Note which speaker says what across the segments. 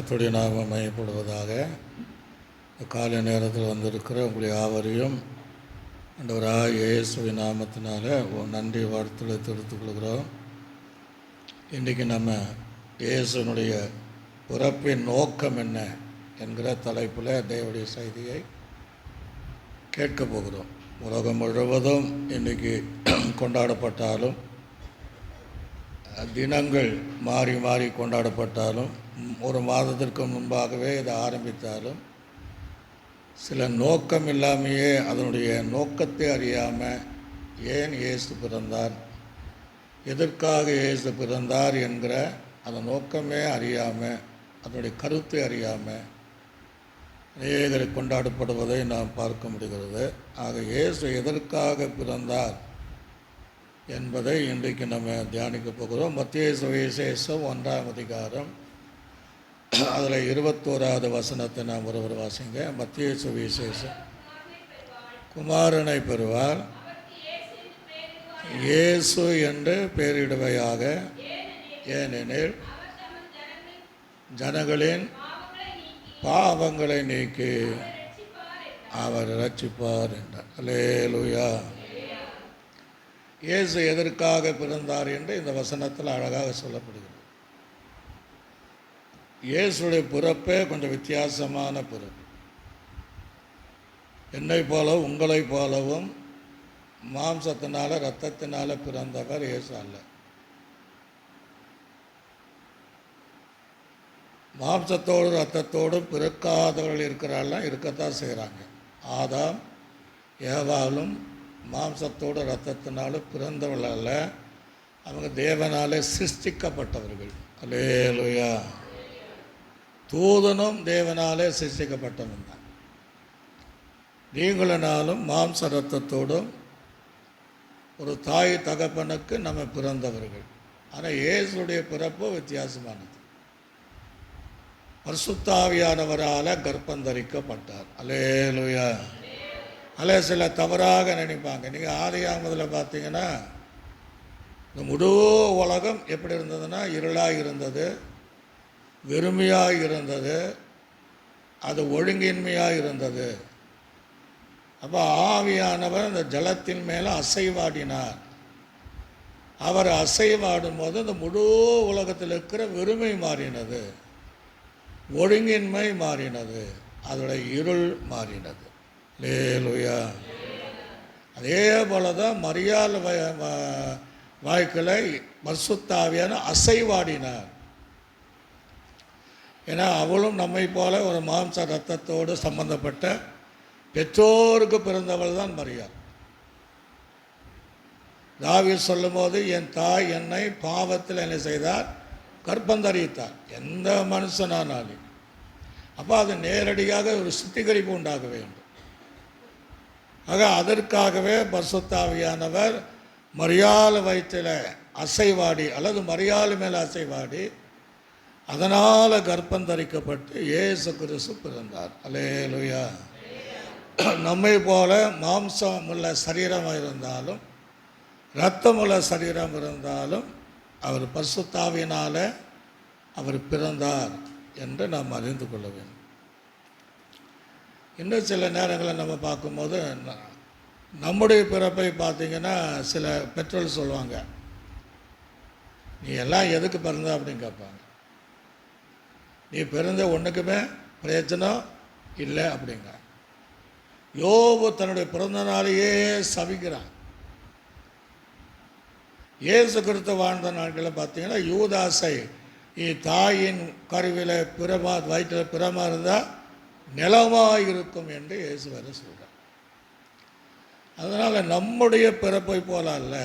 Speaker 1: கர்த்தருடைய நாமம் மையப்படுவதாக. காலை நேரத்தில் வந்திருக்கிற உங்களுடைய யாவரையும் ஆண்டவராக இயேசுவின் நாமத்தினால நன்றி வாழ்த்துக்களை தெரிவித்துக் கொள்கிறோம். இன்றைக்கி நம்ம இயேசுனுடைய பிறப்பின் நோக்கம் என்ன என்கிற தலைப்பில் தேவனுடைய செய்தியை கேட்க போகிறோம். உலகம் முழுவதும் இன்றைக்கி கொண்டாடப்பட்டாலும், தினங்கள் மாறி மாறி கொண்டாடப்பட்டாலும், ஒரு மாதத்திற்கு முன்பாகவே இதை ஆரம்பித்தாலும், சில நோக்கம் இல்லாமையே அதனுடைய நோக்கத்தை அறியாமல் ஏன் இயேசு பிறந்தார், எதற்காக இயேசு பிறந்தார் என்கிற அந்த நோக்கமே அறியாமல், அதனுடைய கருத்தை அறியாமல் அநேகரை கொண்டாடப்படுவதை நாம் பார்க்க முடிகிறது. ஆக இயேசு எதற்காக பிறந்தார் என்பதை இன்றைக்கு நம்ம தியானிக்க போகிறோம். மத்திய சுவிசேஷம் 1ஆம் அதிகாரம், அதில் 21வது வசனத்தை நாம் ஒருவர் வாசிங்க. மத்திய சுவிசேஷம். குமாரனை பெறுவார், இயேசு என்று பெயரிடுவையாக, ஏனெனில் ஜனங்களின் பாவங்களை நீக்கி அவர் இரட்சிப்பார் என்றார். அல்லேலூயா. இயேசு எதற்காக பிறந்தார் என்று இந்த வசனத்தில் அழகாக சொல்லப்படுகிறது. இயேசுடைய பிறப்பே கொஞ்சம் வித்தியாசமான பிறப்பு. என்னை போலவும் உங்களை போலவும் மாம்சத்தினால இரத்தத்தினால பிறந்தவர் இயேசு அல்ல. மாம்சத்தோடு இரத்தத்தோடும் பிறக்காதவர்கள் இருக்கிறாலாம், இருக்கத்தான் செய்கிறாங்க. ஆதாம் ஏவாளும் மாம்சத்தோடு இரத்தத்தினாலும் பிறந்தவர்கள் அல்ல, அவங்க தேவனாலே சிருஷ்டிக்கப்பட்டவர்கள். அல்லேலூயா. தூதனும் தேவனாலே சிருஷ்டிக்கப்பட்டவன் தான். நீங்களும் மாம்ச இரத்தத்தோடும் ஒரு தாய் தகப்பனுக்கு நம்ம பிறந்தவர்கள். ஆனால் இயேசுடைய பிறப்பு வித்தியாசமானது. பரிசுத்தாவியானவரால் கர்ப்பந்தரிக்கப்பட்டார். அல்லேலூயா. சில தவறாக நினைப்பாங்க. நீங்கள் ஆதியாகமத்தில் பார்த்தீங்கன்னா இந்த முழு உலகம் எப்படி இருந்ததுன்னா இருளாக இருந்தது, வெறுமையாக இருந்தது, அது ஒழுங்கின்மையாக இருந்தது. அப்போ ஆவியானவர் அந்த ஜலத்தின் மேலே அசைவாடினார். அவர் அசைவாடும் போது அந்த முழு உலகத்தில் இருக்கிற வெறுமை மாறினது, ஒழுங்கின்மை மாறினது, அதோடைய இருள் மாறினது. அல்லேலூயா. அதே போல தான் மரியாள் வாழ்க்கையில் பரிசுத்த அசைவாடினார். ஏன்னா அவளும் நம்மை போல ஒரு மாம்ச இரத்தத்தோடு சம்பந்தப்பட்ட பெற்றோருக்கு பிறந்தவள் தான் மரியாள். தாவீது சொல்லும் போது, என் தாய் என்னை பாவத்தில் என்ன செய்தார், கர்ப்பந்தரித்தார். எந்த மனுஷனானாலும் அப்போ அது நேரடியாக ஒரு சுத்திகரிப்பு உண்டாக வேண்டும். ஆக அதற்காகவே பரிசுத்தாவியானவர் மரியாள் வயிற்றில் அசைவாடி அல்லது மரியாள் மேலே அசைவாடி அதனால் கர்ப்பந்தரிக்கப்பட்டு இயேசு கிறிஸ்து பிறந்தார். அல்லேலூயா. நம்மை போல மாம்சம் உள்ள சரீரமாக இருந்தாலும் இரத்தமுள்ள சரீரம் இருந்தாலும் அவர் பரிசுத்தாவியினால் அவர் பிறந்தார் என்று நாம் அறிந்து கொள்ள வேண்டும். இன்னும் சில நேரங்களில் நம்ம பார்க்கும்போது நம்முடைய பிறப்பை பார்த்திங்கன்னா சில பெற்றோர் சொல்லுவாங்க, நீ எல்லாம் எதுக்கு பிறந்த அப்படின்னு கேட்பாங்க. நீ பிறந்த ஒன்றுக்குமே பிரயோஜனம் இல்லை அப்படிங்க. யோபு தன்னுடைய பிறந்த நாளையே சபிக்கிறான். இயேசு கிறிஸ்து வாழ்ந்த நாட்களில் பார்த்தீங்கன்னா யூதாசை தாயின் கருவில வயிற்றில் பிறமா இருந்தால் நிலமாக இருக்கும் என்று இயேசு வேறு சொல்கிறார். அதனால் நம்முடைய பிறப்பை போல அல்ல.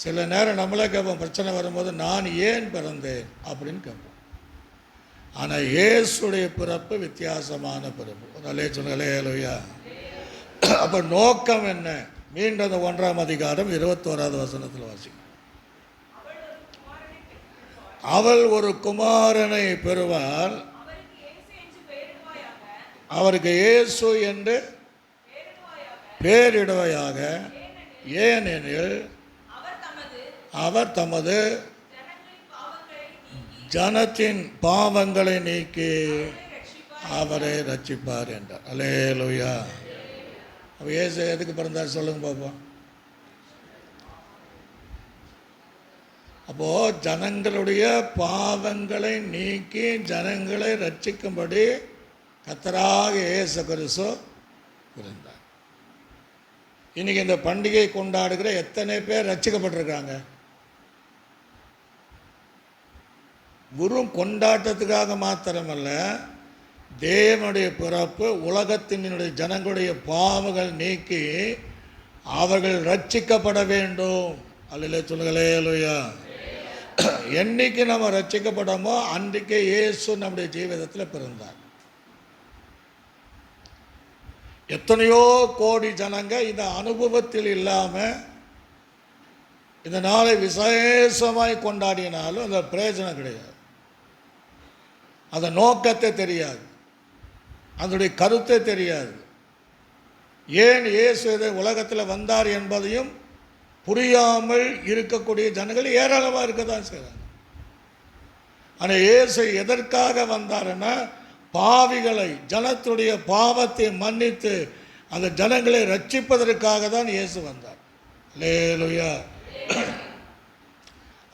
Speaker 1: சில நேரம் நம்மளே கேட்போம், பிரச்சனை வரும்போது நான் ஏன் பிறந்தேன் அப்படின்னு கேட்போம். ஆனால் இயேசுடைய பிறப்பு வித்தியாசமான பிறப்பு. நல்லே சொன்னாலே அல்லேலூயா. அப்போ நோக்கம் என்ன? மீண்டும் அந்த 1ஆம் அதிகாரம் 21வது வசனத்தில் வாசிக்கும். அவள் ஒரு குமாரனை பெறுவாள், அவருக்கு இயேசு என்று பெயரிடுவையாக, ஏனெனில் அவர் தமது ஜனத்தின் பாவங்களை நீக்கி அவரை ரட்சிப்பார் என்றார். அல்லேலூயா. அப்போ இயேசு எதுக்கு பிறந்தார் சொல்லுங்க பாப்போம். அப்போது ஜனங்களுடைய பாவங்களை நீக்கி ஜனங்களை ரட்சிக்கும்படி கர்த்தராக இயேசு கிறிஸ்து பிறந்தார். இன்றைக்கி இந்த பண்டிகை கொண்டாடுகிற எத்தனை பேர் ரட்சிக்கப்பட்டிருக்காங்க? வெறும் கொண்டாட்டத்துக்காக மாத்திரமல்ல, தேவனுடைய பிறப்பு உலகத்தினுடைய ஜனங்களுடைய பாவங்கள் நீக்கி அவர்கள் ரட்சிக்கப்பட வேண்டும். அல்லேலூயா சொல்லுங்களே. அல்லேலூயா. என்னைக்கு நம்ம ரட்சிக்கப்படமோ அன்றைக்கே இயேசு நம்முடைய ஜீவிதத்தில் பிறந்தார். எத்தனையோ கோடி ஜனங்க இந்த அனுபவத்தில் இல்லாமல் இந்த நாளை விசேஷமாய் கொண்டாடினாலும் அந்த பிரயோஜனம் கிடையாது. அந்த நோக்கத்தை தெரியாது, அதனுடைய கருத்தை தெரியாது. ஏன் இயேசு இதை உலகத்தில் வந்தார் என்பதையும் புரியாமல் இருக்கக்கூடிய ஜனங்கள் ஏராளமாக இருக்க தான் செய்கிறாங்க. ஆனால் இயேசு எதற்காக வந்தாருன்னா, பாவிகளை, ஜனத்துடைய பாவத்தை மன்னித்து அந்த ஜனங்களை ரட்சிப்பதற்காக தான் இயேசு வந்தார். அல்லேலூயா.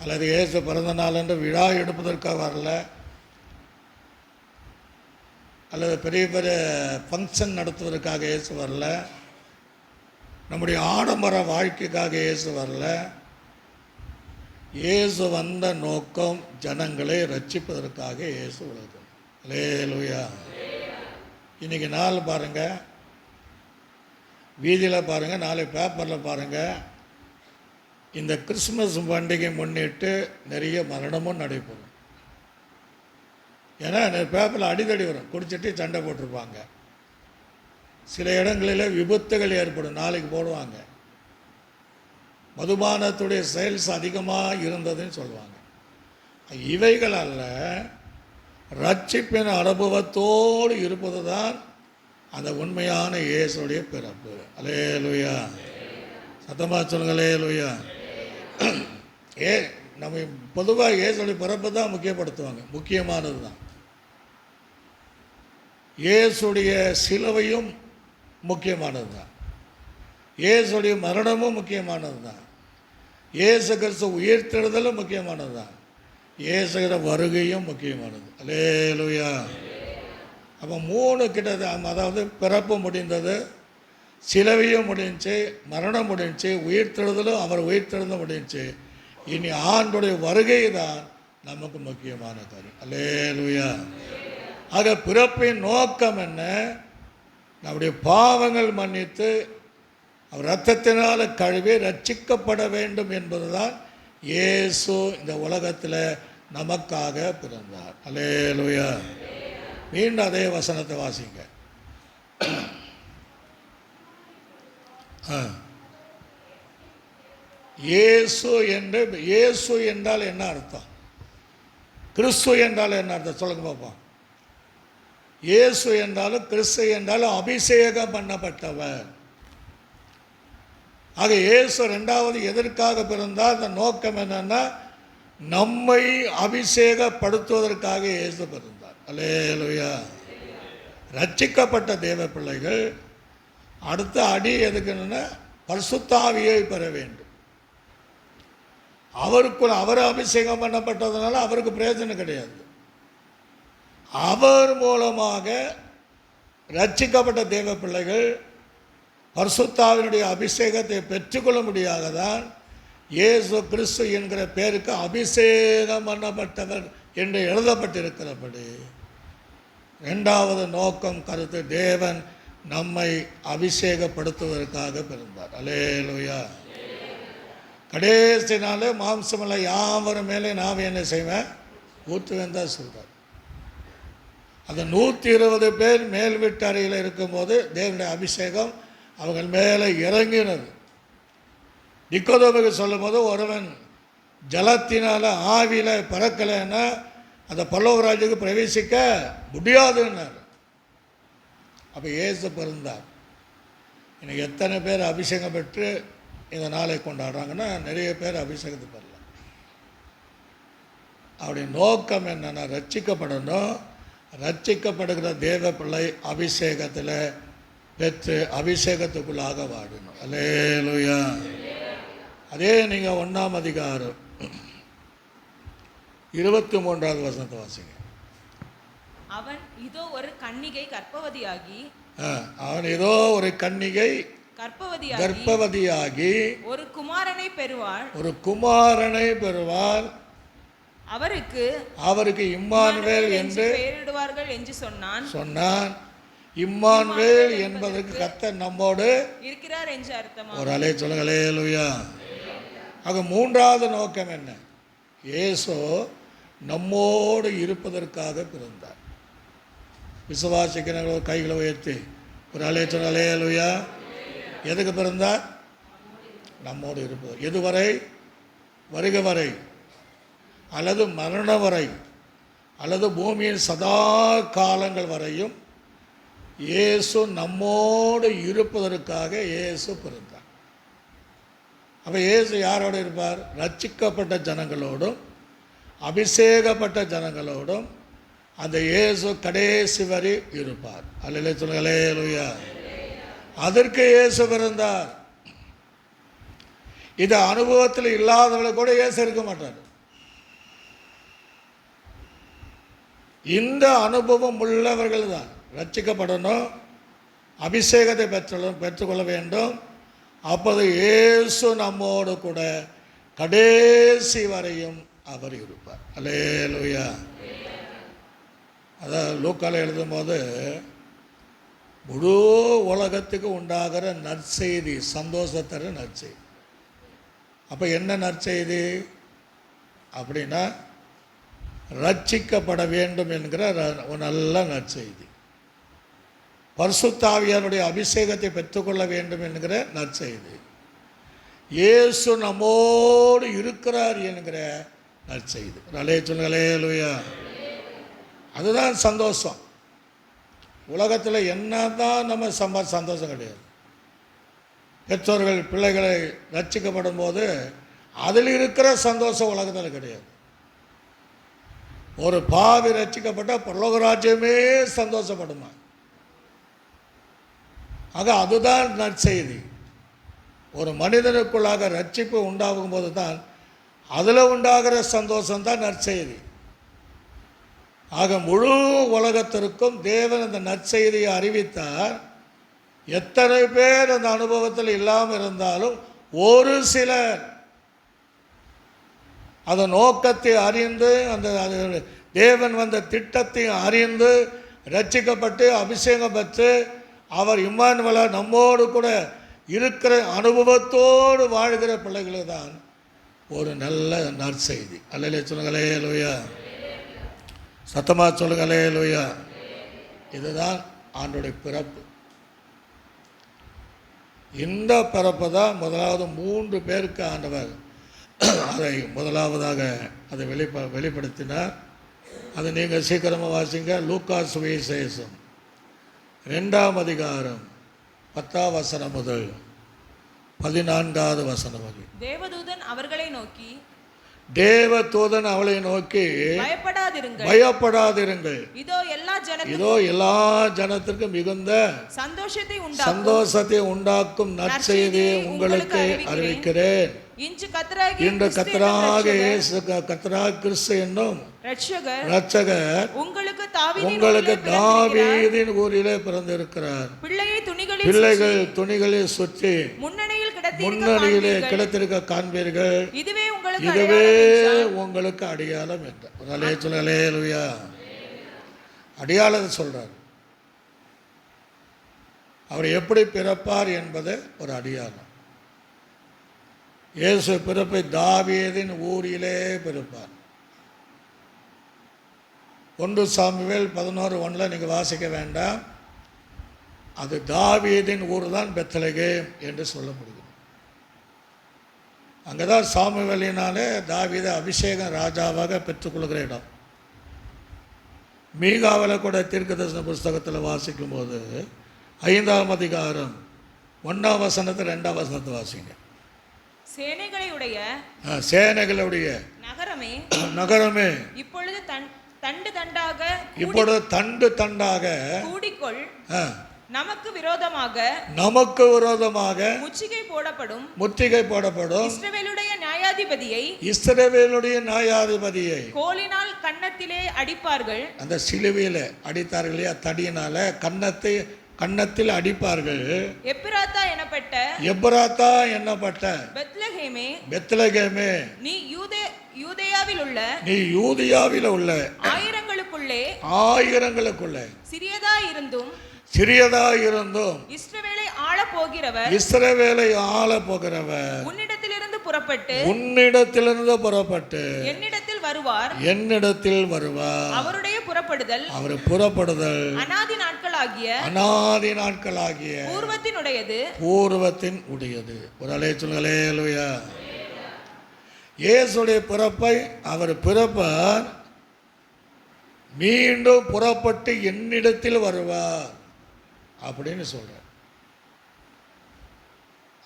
Speaker 1: அல்லது இயேசு பிறந்த நாள் என்று விழா எடுப்பதற்காக வரல, அல்லது பெரிய பெரிய ஃபங்க்ஷன் நடத்துவதற்காக இயேசு வரல, நம்முடைய ஆடம்பர வாழ்க்கைக்காக இயேசு வரல. இயேசு வந்த நோக்கம் ஜனங்களை ரட்சிப்பதற்காக இயேசு உலகம். அல்லேலூயா. இன்றைக்கி நாள் பாருங்கள், வீதியில் பாருங்கள், நாளை பேப்பரில் பாருங்கள், இந்த கிறிஸ்மஸ் பண்டிகை முன்னிட்டு நிறைய மரணமும் நடைபெறும். ஏன்னா பேப்பரில் அடிதடி வரும், குடிச்சிட்டு சண்டை போட்டிருப்பாங்க. சில இடங்களில் விபத்துகள் ஏற்படும், நாளைக்கு போடுவாங்க. மதுபானத்துடைய சேல்ஸ் அதிகமாக இருந்ததுன்னு சொல்லுவாங்க. இவைகள் அல்ல, ரட்சிப்பின் அனுபவத்தோடு இருப்பது தான் அந்த உண்மையான இயேசுடைய பிறப்பு. அல்லேலூயா. சத்தமாக சொல்லுங்க. அல்லேலூயா. நம்ம பொதுவாக இயேசுடைய பிறப்பு தான் முக்கியப்படுத்துவாங்க, முக்கியமானது தான். இயேசுடைய சிலுவையும் முக்கியமானது தான், இயேசுடைய மரணமும் முக்கியமானது தான், இயேசு கிறிஸ்து உயிர்த்தெழுதலும் முக்கியமானது தான், இயேசுகிற வருகையும் முக்கியமானது. அல்லேலூயா. அப்போ 3 கிட்ட, அதாவது பிறப்பு முடிந்தது, சிலுவையும் முடிஞ்சு, மரணம் முடிஞ்சு, உயிர்த்தெழுதலும் அவர் உயிர்த்தெழுதலும் முடிஞ்சு. இனி ஆண்டுடைய வருகை தான் நமக்கு முக்கியமான காரியம். அல்லேலூயா. ஆக பிறப்பின் நோக்கம் என்ன? நம்முடைய பாவங்கள் மன்னித்து அவர் இரத்தத்தினால் கழுவி ரட்சிக்கப்பட வேண்டும் என்பதுதான் இயேசு இந்த உலகத்தில் நமக்காக பிறந்தார். அல்லேலூயா. மீண்டும் அதே வசனத்தை வாசிங்க. இயேசு என்றால் என்ன அர்த்தம்? கிறிஸ்து என்றால் என்ன அர்த்தம் சொல்லுங்க பாப்போம். இயேசு என்றாலும் கிறிஸ்து என்றாலும் அபிஷேகம் பண்ணப்பட்டவர். ஆக இயேசு 2வது எதற்காக பிறந்தார்? அந்த நோக்கம் என்னன்னா, நம்மை அபிஷேகப்படுத்துவதற்காக இயேசு பிறந்தார். அல்லேலூயா. ரட்சிக்கப்பட்ட தேவ பிள்ளைகள் அடுத்த அடி எதுக்குன்னா, பரிசுத்த ஆவியை பெற வேண்டும். அவருக்குள் அவர் அபிஷேகம் பண்ணப்பட்டதுனால அவருக்கு பிரயோஜனம் கிடையாது. அவர் மூலமாக ரட்சிக்கப்பட்ட தேவ பிள்ளைகள் பரிசுத்த ஆவியினுடைய அபிஷேகத்தை பெற்றுக்கொள்ள முடியாததான் இயேசு கிறிஸ்து என்கிற பேருக்கு அபிஷேகம் பண்ணப்பட்டவர் என்று எழுதப்பட்டிருக்கிறபடி 2வது நோக்கம், கருத்து, தேவன் நம்மை அபிஷேகப்படுத்துவதற்காக பிறந்தார். அல்லேலூயா. கடைசி நாள் மாம்சமல்ல யாவரும் மேலே நான் என்ன செய்வேன்? ஊற்றுவேன் தான் சொல்கிறார். அந்த 120 பேர் மேல் வீட்டு அறையில் இருக்கும்போது தேவனுடைய அபிஷேகம் அவர்கள் மேலே இறங்கினது. நிக்கோதேமுக்கு சொல்லும் போது, ஒருவன் ஜலத்தினால் ஆவியில் பறக்கலைன்னா அந்த பல்லவராஜுக்கு பிரவேசிக்க முடியாதுன்னார். அப்போ இயேசு பிறந்தார். இன்னைக்கு எத்தனை பேர் அபிஷேகம் பெற்று இந்த நாளை கொண்டாடுறாங்கன்னா, நிறைய பேர் அபிஷேகத்தை பெறல. அவருடைய நோக்கம் என்னென்னா ரட்சிக்கப்படணும். ரட்சிக்கப்படுகிற தேவ பிள்ளை அபிஷேகத்தில் பெற்று அபிஷேகத்துக்குள்ளாக வாழணும். அல்லேலூயா. அதே நீங்கள் 1ஆம் அதிகாரம் 23வது வசனத்தை வாசிங்க.
Speaker 2: அவன் இதோ ஒரு கன்னிகை கர்ப்பவதியாகி
Speaker 1: கர்ப்பவதியாகி
Speaker 2: ஒரு குமாரனை
Speaker 1: பெறுவாள். அவருக்கு இம்மானுவேல் என்று
Speaker 2: பெயரிடுவார்கள் என்று
Speaker 1: சொன்னான். இம்மானுவேல் என்பதற்கு கர்த்தர் நம்மோடு
Speaker 2: இருக்கிறார் என்று அர்த்தம்.
Speaker 1: ஒரு அலே சொல்லுங்க. அல்லேலூயா. ஆக 3வது நோக்கம் என்ன? இயேசு நம்மோடு இருப்பதற்காக பிறந்தார். விசுவாசிக்கிறவங்க கைகளை உயர்த்தி ஒரு அலே சொல்லுங்க. அல்லேலூயா. எதுக்கு பிறந்தார்? நம்மோடு இருப்பது. எதுவரை? வருகை வரை, அல்லது மரண வரை, அல்லது பூமியின் சதா காலங்கள் வரையும் இயேசு நம்மோடு இருப்பதற்காக இயேசு பிறந்தார். அப்போ இயேசு யாரோடு இருப்பார்? ரட்சிக்கப்பட்ட ஜனங்களோடும் அபிஷேகப்பட்ட ஜனங்களோடும் அந்த இயேசு கடைசி வரை இருப்பார். அல்லேலூயா சொல்லுங்க. அல்லேலூயா. அதற்கு இயேசு பிறந்தார். இது அனுபவத்தில் இல்லாதவளை கூட இயேசு இருக்க மாட்டார். இந்த அனுபவம் உள்ளவர்கள் தான் ரட்சிக்கப்படணும், அபிஷேகத்தை பெற்றுக்கொள்ள வேண்டும். அப்போது இயேசு நம்மோடு கூட கடைசி வரையும் அவர் இருப்பார். அல்லேலூயா. அதாவது லூக்கால எழுதும்போது முழு உலகத்துக்கு உண்டாகிற நற்செய்தி, சந்தோஷத்தர நற்செய்தி. அப்போ என்ன நற்செய்தி அப்படின்னா ரட்சிக்கப்பட வேண்டும் என்கிற ஒரு நல்ல நற்செய்தி. பரிசுத்த ஆவியாருடைய அபிஷேகத்தை பெற்றுக்கொள்ள வேண்டும் என்கிற நற்செய்தி. இயேசு நம்மோடு இருக்கிறார் என்கிற நற்செய்தி. அல்லேலூயா. அதுதான் சந்தோஷம். உலகத்தில் என்ன தான் நம்ம சந்தோஷம் கிடையாது. பெற்றோர்கள் பிள்ளைகளை ரட்சிக்கப்படும் போது அதில் இருக்கிற சந்தோஷம் உலகத்தில் கிடையாது. ஒரு பாவி ரட்சிக்கப்பட்டால் பரலோகராஜ்யமே சந்தோஷப்படுமா? ஆக அதுதான் நற்செய்தி. ஒரு மனிதனுக்குள்ளாக ரட்சிப்பு உண்டாகும் போது தான் அதில் உண்டாகிற சந்தோஷம் தான் நற்செய்தி. ஆக முழு உலகத்திற்கும் தேவன் அந்த நற்செய்தியை அறிவித்தார். எத்தனை பேர் அந்த அனுபவத்தில் இல்லாமல் இருந்தாலும் ஒரு சிலர் அதன் நோக்கத்தை அறிந்து அந்த தேவன் வந்த திட்டத்தை அறிந்து ரட்சிக்கப்பட்டு அபிஷேகம் பெற்று அவர் இம்மானுவேலா நம்மோடு கூட இருக்கிற அனுபவத்தோடு வாழ்கிற பிள்ளைகள் தான் ஒரு நல்ல நற்செய்தி. அல்லேலூயா சொல்லுங்க. அல்லேலூயா. சத்தமாக சொல்லுங்க. அல்லேலூயா. இதுதான் ஆண்டோடைய பிறப்பு. இந்த பிறப்பு தான் முதலாவது 3 பேருக்கு ஆண்டவர் அதை முதலாவதாக அதை வெளிப்படுத்தினார். அதை நீங்கள் சீக்கிரமாக வாசிங்க. லூக்கா சுவிசேஷம் 2ஆம் அதிகாரம் 10ஆம் வசனம் முதல் 14வது வசனம் வரை.
Speaker 2: தேவதூதன் அவளை நோக்கி
Speaker 1: பயப்படாதிருங்கள்,
Speaker 2: இதோ எல்லா
Speaker 1: ஜனத்திற்கும் மிகுந்த
Speaker 2: சந்தோஷத்தை
Speaker 1: உண்டாக்கும் நற்செய்தியை உங்களுக்கு அறிவிக்கிறேன். இன்று கர்த்தராகிய இயேசு கிறிஸ்து என்னும் இரட்சகர் உங்களுக்கு தாவீதின் ஊரிலே பிறந்திருக்கிறார். பிள்ளைகள் துணிகளில் சுற்றி முன்னணியிலே கிடத்திருக்க காண்பீர்கள். இதுவே உங்களுக்கு அடையாளம் என்றார். அல்லேலூயா. அடையாளம் சொல்றார். அவர் எப்படி பிறப்பார் என்பது ஒரு அடையாளம். இயேசு பிறப்பை தாவீதின் ஊரிலே பிறப்பார். 1 சாமுவேல் 11:1 நீங்கள் வாசிக்க வேண்டாம். அது தாவீதின் ஊர் தான் பெத்லகேம் என்று சொல்ல முடியும். அங்கே தான் சாமுவேலினாலே தாவீதை அபிஷேகம் ராஜாவாக பெற்றுக்கொள்கிற இடம். மீகாவில் கூட தீர்க்கதரிசன புஸ்தகத்தில் வாசிக்கும் போது 5ஆம் அதிகாரம் 1ஆம் வசனத்தை 2ஆம் வசனத்தை வாசிங்க.
Speaker 2: சேனைகளுடைய நகரமே
Speaker 1: நகரமே
Speaker 2: இப்பொழுது தண்டு தண்டாக
Speaker 1: இப்பொழுது தண்டு தண்டாக
Speaker 2: கூடிக்கொள்,
Speaker 1: ஆ,
Speaker 2: நமக்கு விரோதமாக
Speaker 1: முற்றுகை போடப்படும்
Speaker 2: இஸ்ரவேலுடைய நியாயாதிபதியை கோலினால் கன்னத்திலே அடிப்பார்கள்.
Speaker 1: அந்த சிலுவையில் அடித்தார்கள் இல்லையா, தடியினால கன்னத்தில் அடிப்பார்கள். எப்ராத்தா எனப்பட்ட பெத்லகேமே, நீ யூதேயாவில் உள்ள ஆயிரங்களுக்குள்ளே சிறியதா இருந்தும்
Speaker 2: இஸ்ரவேலை
Speaker 1: ஆள போகிறவர்
Speaker 2: உன்னிடத்திலிருந்து
Speaker 1: புறப்பட்டு என்னிடத்தில் வருவார். அவருடைய புறப்படுதல் அநாதி நாட்களாகிய பூர்வத்தின் உடையது. ஒரு அலைச்சொல்களே அல்லேலூயா. இயேசுடைய பிறப்பை அவர் பிறப்பார், மீண்டும் புறப்பட்டு என்னிடத்தில் வருவார் அப்படின்னு சொல்றார்.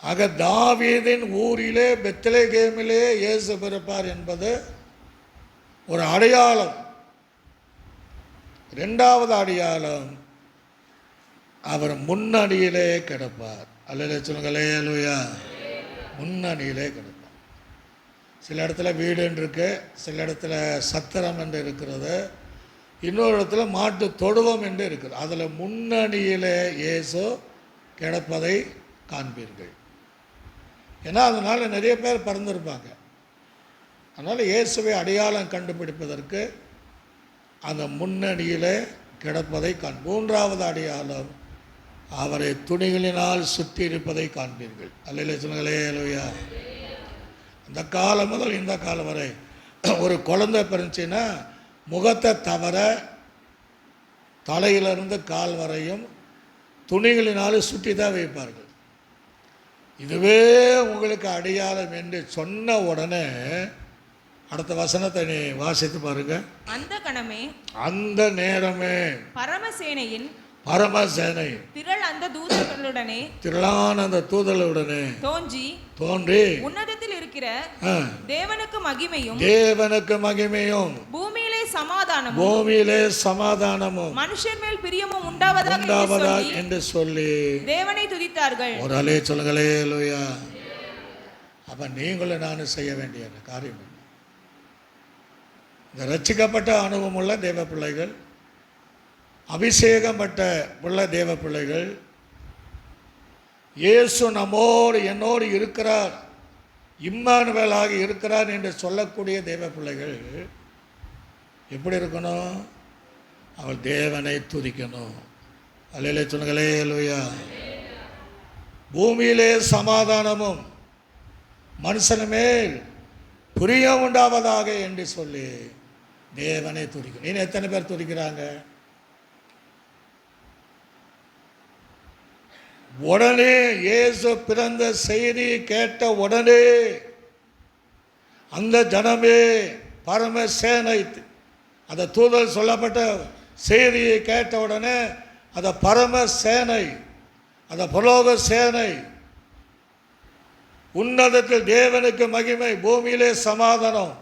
Speaker 1: ஆக தாவீதின் ஊரிலே பெத்லகேமிலே இயேசு பிறப்பார் என்பது ஒரு அடையாளம். இரண்டாவது அடையாளம், அவர் முன்னணியிலே கிடப்பார். அல்லேலூயா சொல்லுங்களே அல்லேலூயா. முன்னணியிலே கிடப்பார். சில இடத்துல வீடுன்னு இருக்கு, சில இடத்துல சத்திரம் என்று இருக்கிறது, இன்னொரு இடத்துல மாட்டு தொடுவம் என்று இருக்குது. அதில் முன்னணியிலே இயேசு கிடப்பதை காண்பீர்கள். ஏன்னா அதனால் நிறைய பேர் பறந்துருப்பாங்க. அதனால் இயேசுவை அடையாளம் கண்டுபிடிப்பதற்கு அந்த முன்னணியிலே கிடப்பதை மூன்றாவது அடையாளம், அவரை துணிகளினால் சுற்றி இருப்பதை காண்பீர்கள். அல்லேலூயா சொல்லுங்களே அல்லேலூயா. அந்த காலம் முதல் இந்த காலம் வரை ஒரு குழந்தை பிறந்துச்சுன்னா முகத்தை தவிர தலையிலிருந்து கால் வரையும் துணிகளினாலும் சுற்றி தான் வைப்பார்கள். இதுவே உங்களுக்கு அடையாளம் என்று சொன்ன உடனே அடுத்த வசனத்தை நீ வாசித்து பாருங்க. அந்த நேரமே பரமசேனை திரளான அந்த தூதர்களுடனே தோன்றி
Speaker 2: உன்னதத்தில் இருக்கிற தேவனுக்கு மகிமையும் பூமியிலே சமாதானமும் மனுஷர் மேல் பிரியமும் உண்டாவதாக
Speaker 1: என்று சொல்லி
Speaker 2: தேவனை துதித்தார்கள்.
Speaker 1: ஒரு அலே சொல்லுங்களே அல்லேலூயா. அப்ப நீங்களும் நானும் செய்ய வேண்டிய காரியம், இந்த ரட்சிக்கப்பட்ட அனுபவம் உள்ள தேவ பிள்ளைகள், அபிஷேகம் பட்ட உள்ள தேவ பிள்ளைகள், இயேசு நம்மோடு என்னோடு இருக்கிறார், இம்மானுவேலாக இருக்கிறார் என்று சொல்லக்கூடிய தேவ பிள்ளைகள் எப்படி இருக்கணும்? அவள் தேவனை துதிக்கணும். அல்லேலூயா சொல்லுங்களே அல்லேலூயா. பூமியிலே சமாதானமும் மனுஷன் மேல் பிரியம் உண்டாவதாக என்று சொல்லி தேவனை துதிக்கணும். நீ எத்தனை பேர் துதிக்கிறாங்க? உடனே இயேசு பிறந்த செய்தி கேட்ட உடனே அந்த ஜனமே பரமசேனை, அந்த தூதர் சொல்லப்பட்ட செய்தியை கேட்ட உடனே அந்த பரமசேனை, அந்த பரலோக சேனை, உன்னதத்தில் தேவனுக்கு மகிமை, பூமியிலே சமாதானம்,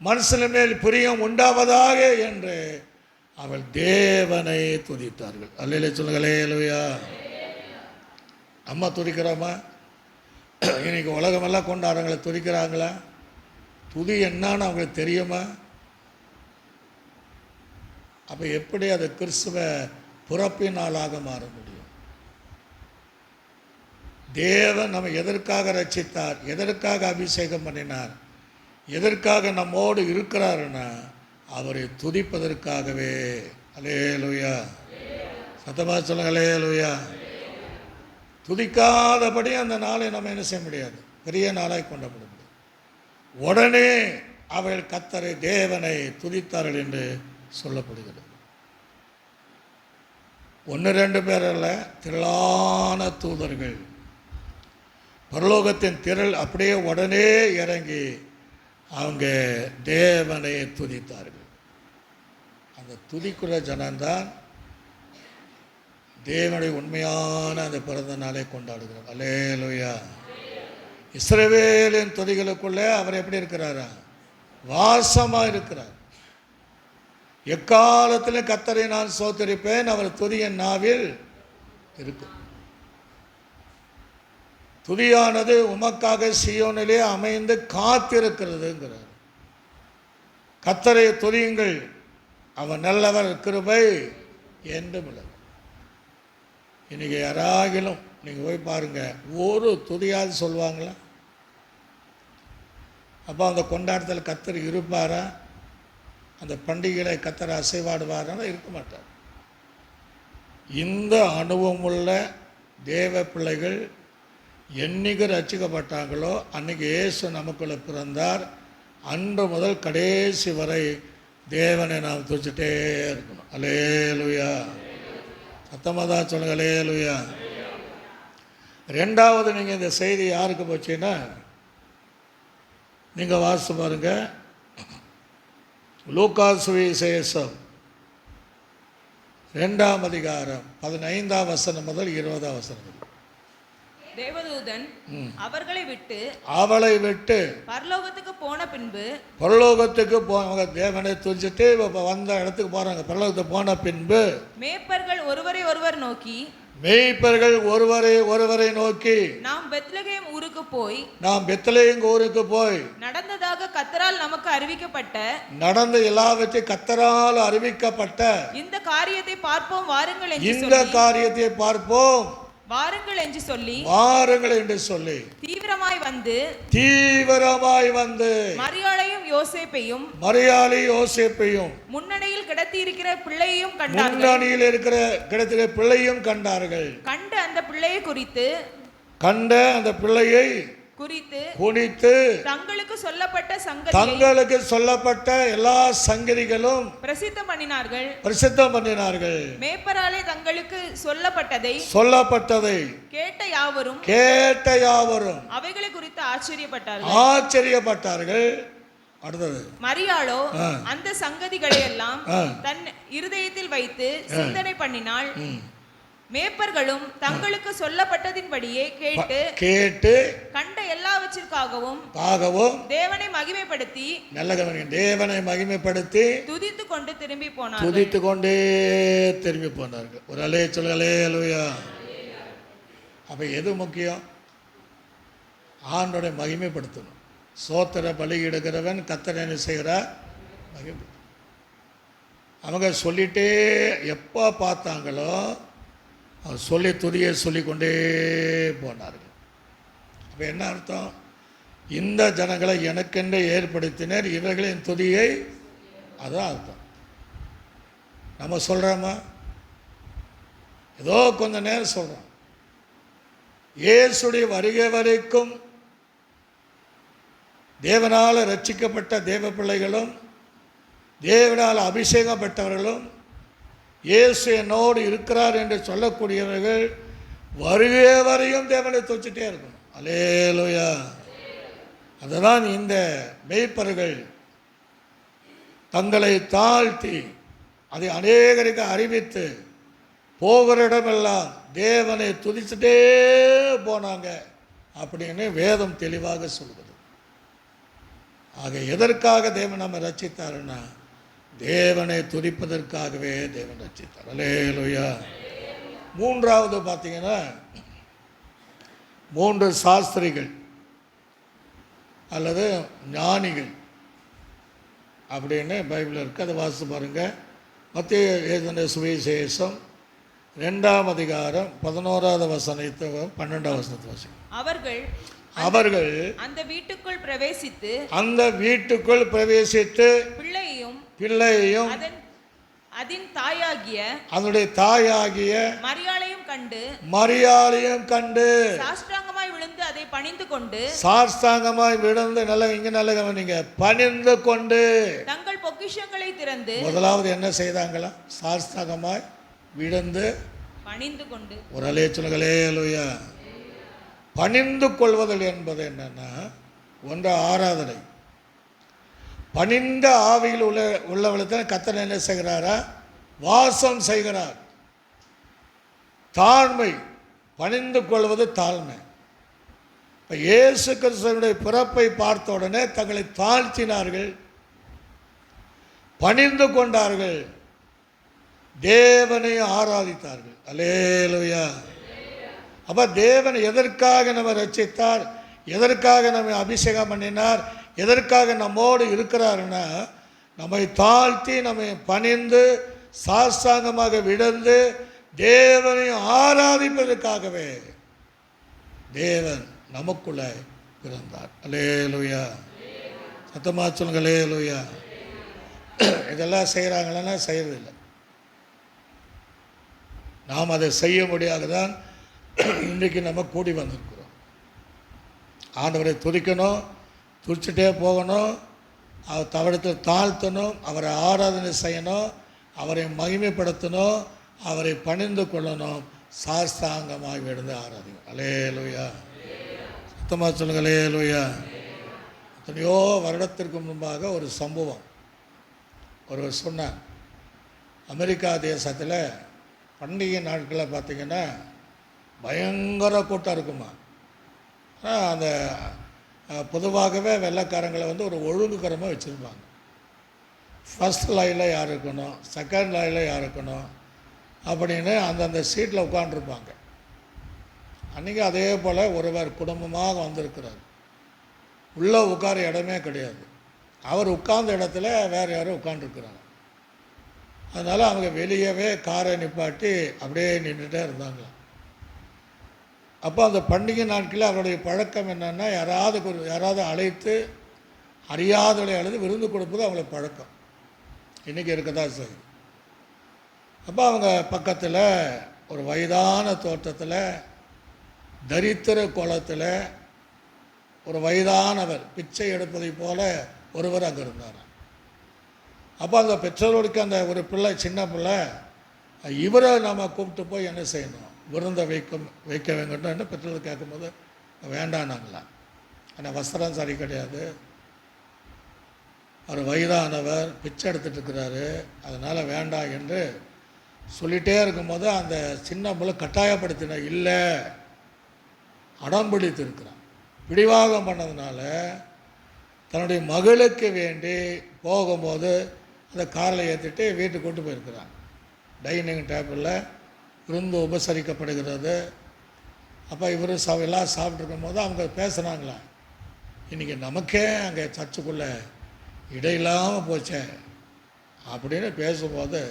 Speaker 1: மனுஷன் மேல் பிரியம் உண்டாவதாக என்று அவள் தேவனை துதித்தார்கள். அல்லேலூயா சொல்லுங்களே அல்லேலூயா. அம்மா துதிக்கிறோமா? இன்னைக்கு உலகமெல்லாம் கொண்டாடுறவங்களை துதிக்கிறாங்களா? துதி என்னன்னு அவங்களுக்கு தெரியுமா? அப்போ எப்படி அது கிறிஸ்துவ பிறப்பின் நாளாக மாற முடியும்? தேவன் நம்ம எதற்காக ரட்சித்தார், எதற்காக அபிஷேகம் பண்ணினார், எதற்காக நம்மோடு இருக்கிறாருன்னா அவரை துதிப்பதற்காகவே. அல்லேலூயா. சத்தமாக சொல்லுங்க அல்லேலூயா. துதிக்காதபடி அந்த நாளை நம்ம என்ன செய்ய முடியாது, பெரிய நாளாய் கொண்டாட முடியாது. உடனே அவள் கர்த்தரை தேவனை துதித்தார்கள் என்று சொல்லப்படுகிறது. 1-2 பேர் அல்ல, திரளான தூதர்கள், பரலோகத்தின் திரள் அப்படியே உடனே இறங்கி அவங்க தேவனை துதித்தார்கள். அந்த துதிக்குள்ள ஜனந்தான் தேவனுடைய உண்மையான அந்த பிறந்த நாளை கொண்டாடுகிறோம். அல்லேலூயா. இஸ்ரவேலின் துதிகளுக்குள்ளே அவர் எப்படி இருக்கிறாரா? வாசமாக இருக்கிறார். எக்காலத்திலும் கர்த்தரை நான் ஸ்தோத்திரிப்பேன், அவர் துதி என் நாவில் இருக்கும். துதியானது உமக்காக சீயோனிலே அமைந்து காத்திருக்கிறதுங்கிறார். கர்த்தரை துதியுங்கள், அவர் நல்லவர், கிருபை என்றும் உள்ளது. இன்னைக்கு யாராகிலும் நீங்கள் போய் பாருங்க, ஒரு துதியாவது சொல்லுவாங்களா? அப்போ அந்த கொண்டாட்டத்தில் கர்த்தர் இருப்பாரா? அந்த பண்டிகைகளை கர்த்தர் அசைவாடுவாரா? இருக்க மாட்டார். இந்த அனுபவமுள்ள தேவ பிள்ளைகள் என்னைக்கு ரட்சிக்கப்பட்டாங்களோ அன்றைக்கி இயேசு நமக்குள்ளே பிறந்தார். அன்று முதல் கடைசி வரை தேவனை நாம் துதிச்சிட்டே இருக்கணும். அல்லேலூயா. சத்தமாக தான் சொல்லுங்க, அல்லேலூயா. ரெண்டாவது, நீங்கள் இந்த செய்தி யாருக்கு போச்சுன்னா, நீங்கள் வாசித்து பாருங்க, லூக்கா சுவிசேஷம் 2ஆம் அதிகாரம் 15ஆம் வசனம் முதல் 20ஆம் வசனம்.
Speaker 2: தேவதூதன்
Speaker 1: அவளை விட்டு
Speaker 2: பரலோகத்துக்கு போன பின்பு,
Speaker 1: பரலோகத்துக்கு போனவங்க தேவனை துதிச்சுட்டு இப்போ வந்த இடத்துக்கு போகிறாங்க. பரலோகத்துக்கு போன பின்பு
Speaker 2: மேய்ப்பர்கள் ஒருவரை ஒருவர் நோக்கி நாம் பெத்லகேம் ஊருக்கு போய்
Speaker 1: நடந்ததாக
Speaker 2: கர்த்தரால் நமக்கு அறிவிக்கப்பட்ட
Speaker 1: எல்லாவற்றையும் கர்த்தரால் அறிவிக்கப்பட்ட
Speaker 2: இந்த காரியத்தை பார்ப்போம் வாருங்கள் என்று சொல்லி தீவிரமாய் வந்து
Speaker 1: மரியாளையும் யோசேப்பையும்
Speaker 2: முன்னணியில் கிடத்தி இருக்கிற பிள்ளையையும்
Speaker 1: கண்டார்கள்.
Speaker 2: கண்ட அந்த பிள்ளையை
Speaker 1: குறித்து
Speaker 2: தங்களுக்கு சொல்லப்பட்ட எல்லா சங்கதிகளும் பிரசித்தம் பண்ணினார்கள். மேய்ப்பராலே தங்களுக்கு சொல்லப்பட்டதை கேட்ட யாவரும் அவைகளை குறித்து ஆச்சரியப்பட்டார்கள்.
Speaker 1: அடுத்தது,
Speaker 2: மரியாளோ அந்த சங்கதிகளை எல்லாம் தன் இருதயத்தில் வைத்து சிந்தனை பண்ணினாள். மேய்ப்பர்களும் தங்களுக்கு சொல்லப்பட்டதின்படியே கேட்டு கண்ட எல்லாவற்றிற்காகவும் தேவனை மகிமைப்படுத்தி துதித்துக் கொண்டு திரும்பி போனார்கள்.
Speaker 1: ஒரு அலே சொல்லுங்களே, அல்லேலூயா. அப்ப எது முக்கியம்? ஆண்டோட மகிமைப்படுத்தணும். சோத்திர பலியிடுகிறவன் கர்த்தரை என்ன செய்கிறார்? மகிமைப்படுத்த. அவங்க சொல்லிட்டே எப்போ பார்த்தாங்களோ சொல்லி துதியை சொல்லிக்கொண்டே போனார்கள். அப்போ என்ன அர்த்தம்? இந்த ஜனங்களை எனக்கென்று ஏற்படுத்தினர், இவர்களின் துதியை, அதான் அர்த்தம். நம்ம சொல்கிறோமா? ஏதோ கொஞ்ச நேரம் சொல்கிறோம். இயேசுடைய வருகை வரைக்கும் தேவனால் ரட்சிக்கப்பட்ட தேவ பிள்ளைகளும் தேவனால் அபிஷேகம் பெற்றவர்களும் இயேசு என்னோடு இருக்கிறார் என்று சொல்லக்கூடியவர்கள் வருகை வரையும் தேவனை துதிச்சிட்டே இருக்கணும். அல்லேலூயா. அதுதான் இந்த மேய்ப்பர்கள் தங்களை தாழ்த்தி அதை அநேகருக்கு அறிவித்து போகிற இடமெல்லாம் தேவனை துதிச்சுட்டே போனாங்க அப்படின்னு வேதம் தெளிவாக சொல்கிறது. ஆக எதற்காக தேவன் நம்ம ரட்சித்தாருன்னா, தேவனை துதிப்பதற்காகவே தேவன் ரட்சித்தார். அல்லேலூயா. மூன்றாவது பார்த்தீங்கன்னா, 3 சாஸ்திரிகள் அல்லது ஞானிகள் அப்படின்னு பைபிள் இருக்குது. அதை வாசித்து பாருங்கள். மத்திய எழுதின சுவிசேஷம் 2ஆம் அதிகாரம் 11ஆவது வசனத்தை 12ஆவது வசனத்தை வாசிக்கும். அவர்கள் அந்த வீட்டுக்குள் பிரவேசித்து பிள்ளையையும் அதனுடைய தாயாகிய மரியாளையும் கண்டு சாஷ்டாங்கமாய் விழுந்து நல்ல இங்க நல்ல கவனிங்க, பணிந்து கொண்டு தங்கள் பொக்கிஷங்களை திறந்து முதலாவது என்ன செய்தாங்களா? சாஷ்டாங்கமாய் விழுந்து பணிந்து கொண்டு. ஒரு அலேச்சுலகளே அல்லேலூயா. பணிந்து கொள்வதல் என்பது என்னன்னா, ஒன்று ஆராதனை. பணிந்த ஆவியில் உள்ளவளுக்கு கர்த்தர் என்ன செய்கிறாரா? வாசம் செய்கிறார். தாழ்மை, பணிந்து கொள்வது தாழ்மை. இப்போ இயேசு கிறிஸ்துவினுடைய பிறப்பை பார்த்த உடனே தங்களை தாழ்த்தினார்கள். பணிந்து கொண்டார்கள், தேவனை ஆராதித்தார்கள். அல்லேலூயா. அப்போ தேவன் எதற்காக நம்ம ரட்சித்தார், எதற்காக நம்ம அபிஷேகம் பண்ணினார், எதற்காக நம்மோடு இருக்கிறாருன்னா, நம்மை தாழ்த்தி நம்மை பணிந்து சாஷ்டாங்கமாக விழுந்து தேவனை ஆராதிப்பதற்காகவே தேவன் நமக்குள்ள பிறந்தார். அல்லேலூயா. சத்தமா சொல்லுங்க அல்லேலூயா. இதெல்லாம் செய்கிறாங்களன்னா செய்யறதில்லை. நாம் அதை செய்ய முடியாது தான் இன்றைக்கு நம்ம கூடி வந்திருக்கிறோம். ஆண்டவரை துதிக்கணும், துதிச்சுட்டே போகணும், அவர் தவிடத்தில் தாழ்த்தணும், அவரை ஆராதனை செய்யணும், அவரை மகிமைப்படுத்தணும், அவரை பணிந்து கொள்ளணும், சாஸ்தாங்கமாக விழுந்து ஆராதிங்க. அல்லேலூயா. சுத்தமாக சொல்லுங்க அல்லேலூயா. எத்தனையோ வருடத்திற்கு முன்பாக ஒரு சம்பவம் ஒருவர் சொன்னார். அமெரிக்கா தேசத்தில் பண்டிகை நாட்களில் பார்த்திங்கன்னா பயங்கர கூட்டம் இருக்குமா. அந்த பொதுவாகவே வெள்ளைக்காரங்களை ஒரு ஒழுங்குக்கரமாக வச்சுருப்பாங்க. ஃபஸ்ட் லைனில் யார் இருக்கணும், செகண்ட் லைனில் யார் இருக்கணும் அப்படின்னு அந்தந்த சீட்டில் உட்காண்டிருப்பாங்க. அன்றைக்கி அதே போல் ஒருவர் குடும்பமாக வந்திருக்கிறார். உள்ளே உட்கார இடமே கிடையாது. அவர் உட்கார்ந்த இடத்துல வேறு யாரும் உட்காந்துருக்குறாங்க. அதனால் அவங்க வெளியவே காரை நிப்பாட்டி அப்படியே நின்றுட்டே இருந்தாங்களாம். அப்போ அந்த பண்டிகை நாட்களில் அவருடைய பழக்கம் என்னென்னா, யாராவது அழைத்து அறியாதவளை அழைத்து விருந்து கொடுப்பது அவங்கள பழக்கம். இன்றைக்கி இருக்கதா சரி. அப்போ அவங்க பக்கத்தில் ஒரு வயதான தோட்டத்தில் தரித்திர கோலத்தில் ஒரு வயதானவர் பிச்சை எடுப்பதை போல ஒருவர் அங்கே இருந்தார். அப்போ அந்த பெற்றோருக்கு அந்த ஒரு பிள்ளை, சின்ன பிள்ளை, இவரை நம்ம கூப்பிட்டு போய் என்ன செய்யணும், விருந்தை வைக்க வேங்கன்னு பெற்றோர் கேட்கும்போது வேண்டானாங்களா. ஆனால் வஸ்திரம் சரி கிடையாது, அவர் வயதானவர் பிச்சை எடுத்துகிட்டு இருக்கிறாரு, அதனால் வேண்டாம் என்று சொல்லிகிட்டே இருக்கும்போது அந்த சின்ன பிள்ளை கட்டாயப்படுத்தின இல்லை, அடம்பிடித்து இருக்கிறான். பிடிவாகம் பண்ணதுனால தன்னுடைய மகளுக்கு வேண்டி போகும்போது அந்த காரில் ஏற்றிட்டு வீட்டுக்கு கொண்டு போயிருக்கிறாங்க. டைனிங் டேபிளில் விருந்து உபசரிக்கப்படுகிறது. அப்போ இவர் எல்லாம் சாப்பிட்ருக்கும் போது அவங்க பேசுகிறாங்களா, இன்றைக்கி நமக்கே அங்கே சர்ச்சுக்குள்ளே இடையில்லாமல் போச்சே அப்படின்னு பேசும்போது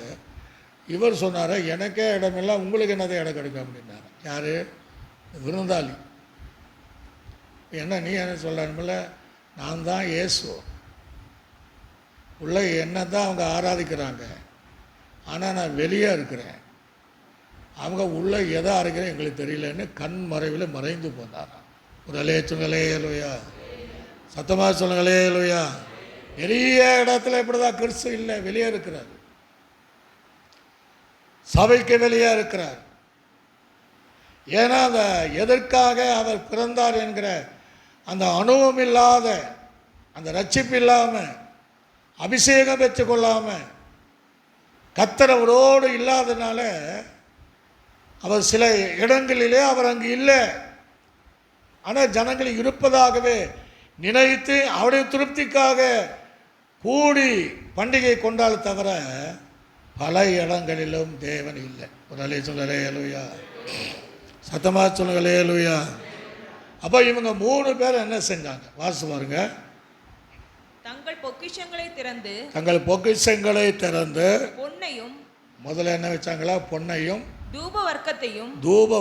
Speaker 1: இவர் சொன்னார், எனக்கே இடமில்லை, உங்களுக்கு என்னதை இடம் கிடைக்கும் அப்படின்னாரு. யார்? விருந்தாளி. என்ன நீ என்ன சொல்லணுமில்ல, நான் தான் இயேசு, உள்ள என்ன தான் அவங்க ஆராதிக்கிறாங்க, ஆனால் நான் வெளியே இருக்கிறேன், அவங்க உள்ளே எதை அரைக்கிறேன் எங்களுக்கு தெரியலன்னு கண் மறைவில் மறைந்து போனாராம். ஒரு அலேச்சுங்களே லோயா, சத்தமாக சொல்லுங்களே லோயா. நிறைய இடத்துல இப்படி தான் கிறிஸ்து இல்லை, வெளியே இருக்கிறார், சபைக்கு வெளியே இருக்கிறார். ஏன்னா அந்த எதற்காக அவர் பிறந்தார் என்கிற அந்த அனுபவம் இல்லாத, அந்த ரட்சிப்பு இல்லாமல், அபிஷேகம் பெற்றுக்கொள்ளாமல், கர்த்தர் அவரோடு இல்லாதனால அவர் சில இடங்களிலே அவர் அங்கு இல்லை. ஆனால் ஜனங்கள் இருப்பதாகவே நினைத்து அவருடைய திருப்திக்காக கூடி பண்டிகை கொண்டால் தவிர பல இடங்களிலும் தேவன் இல்லை. ஒரு அலே சொல்லலே லூயா, சத்தமாக சொல்லுங்களே லூயா. அப்போ இவங்க 3 பேர் என்ன செஞ்சாங்க வாசி பாருங்க.
Speaker 2: தங்கள் பொக்கிஷங்களை திறந்து
Speaker 1: பொன்னையும், முதல்ல என்ன வச்சாங்களா, பொன்னையும்
Speaker 2: தூப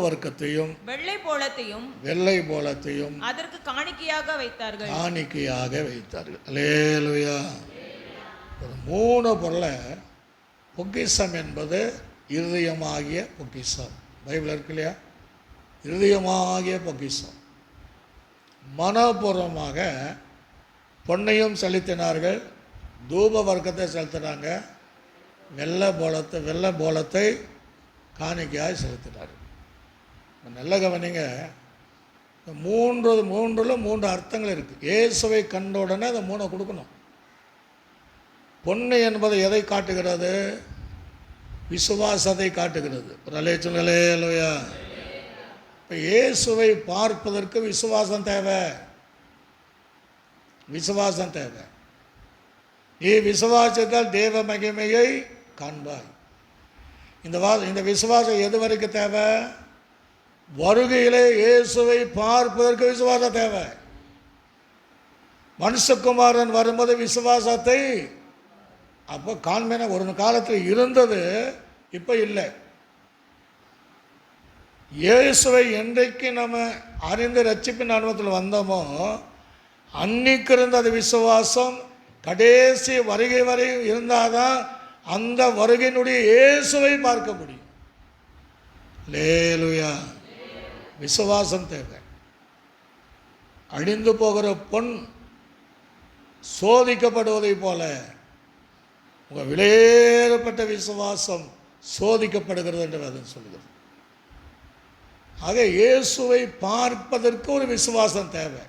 Speaker 2: வர்க்கத்தையும் வெள்ளை போலத்தையும் அதற்கு காணிக்கையாக வைத்தார்கள். அல்லேலூயா. ஒரு 3 பொருளை, பொக்கிஷம் என்பது இருதயமாகிய பொக்கிஷம், பைபிள் இருக்கு இல்லையா, இருதயமாகிய பொக்கிஷம். மனப்பூர்வமாக பொன்னையும் செலுத்தினார்கள், தூப வர்க்கத்தை செலுத்தினாங்க, வெள்ளை போலத்தை காணிக்கையாக செலுத்தினார்கள். நல்ல கவனிங்க, மூன்றில் 3 அர்த்தங்கள் இருக்குது. இயேசுவை கண்ட உடனே அந்த 3 கொடுக்கணும். பொண்ணு என்பது எதை காட்டுகிறது? விசுவாசத்தை காட்டுகிறது. ஒரு அலேச்சுங்களே லோயா. இப்போ இயேசுவை பார்ப்பதற்கு விசுவாசம் தேவை.
Speaker 1: நீ விசுவாசத்தால் தேவ மகிமையை காண்பாய். இந்த விசுவாசம் எது வரைக்கும் தேவை? வருகையிலே இயேசுவை பார்ப்பதற்கு விசுவாசம் தேவை. மனுஷகுமாரன் வரும்போது விசுவாசத்தை அப்போ காண்பேன ஒரு காலத்தில் இருந்தது, இப்போ இல்லை. இயேசுவை என்றைக்கு நம்ம அறிந்து ரட்சிப்பின் அனுபவத்தில் வந்தோமோ அன்னைக்கு இருந்த அது விசுவாசம் கடைசி வருகை வரை இருந்தாதான் அந்த வருகையினுடைய இயேசுவை பார்க்க முடியும். அல்லேலூயா. விசுவாசம் தேவை. அழிந்து போகிற பொன் சோதிக்கப்படுவதை போல உங்கள் விலையேறப்பட்ட விசுவாசம் சோதிக்கப்படுகிறது என்று வேதம் சொல்கிறது. ஆக இயேசுவை பார்ப்பதற்கு ஒரு விசுவாசம் தேவை.